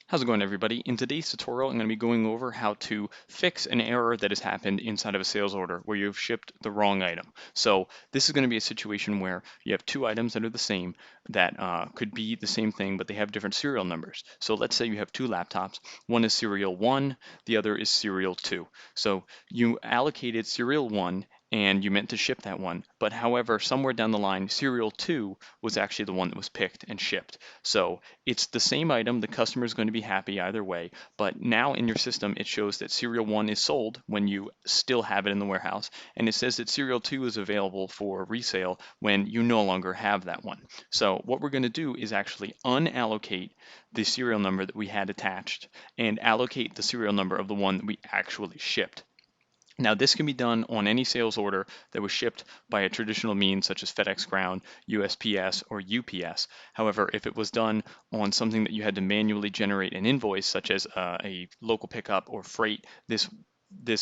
How's it going, everybody? In today's tutorial, I'm going to be going over how to fix an error that has happened inside of a sales order where you've shipped the wrong item. So this is going to be a situation where you have two items that are the same that could be the same thing, but they have different serial numbers. So let's say you have two laptops. One is serial 1, the other is serial 2. So you allocated serial 1 and you meant to ship that one, but however, somewhere down the line, serial 2 was actually the one that was picked and shipped. So it's the same item, the customer is going to be happy either way, but now in your system it shows that serial 1 is sold when you still have it in the warehouse, and it says that serial 2 is available for resale when you no longer have that one. So what we're going to do is actually unallocate the serial number that we had attached and allocate the serial number of the one that we actually shipped. Now, this can be done on any sales order that was shipped by a traditional means such as FedEx Ground, USPS, or UPS. However, if it was done on something that you had to manually generate an invoice, such as a local pickup or freight, this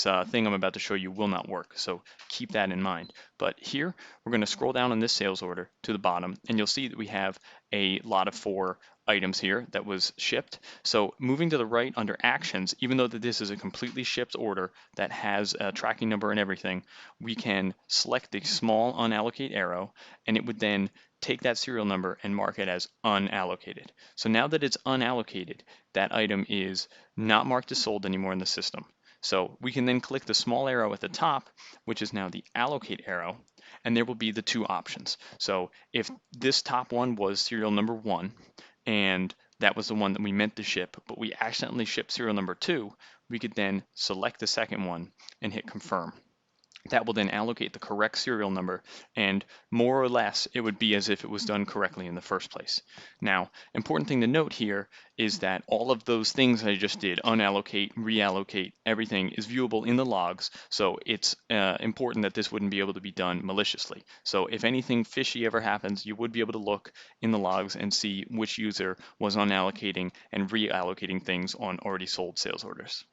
thing I'm about to show you will not work. So keep that in mind. But here, we're going to scroll down on this sales order to the bottom, and you'll see that we have a lot of 4 items here that was shipped. So moving to the right under actions, even though that this is a completely shipped order that has a tracking number and everything, we can select the small unallocate arrow, and it would then take that serial number and mark it as unallocated. So now that it's unallocated, that item is not marked as sold anymore in the system. So we can then click the small arrow at the top, which is now the allocate arrow, and there will be the 2 options. So if this top one was serial number 1, and that was the one that we meant to ship, but we accidentally shipped serial number 2, we could then select the second one and hit confirm. That will then allocate the correct serial number, and more or less it would be as if it was done correctly in the first place. Now, important thing to note here is that all of those things I just did, unallocate, reallocate, everything is viewable in the logs, so it's important that this wouldn't be able to be done maliciously. So if anything fishy ever happens, you would be able to look in the logs and see which user was unallocating and reallocating things on already sold sales orders.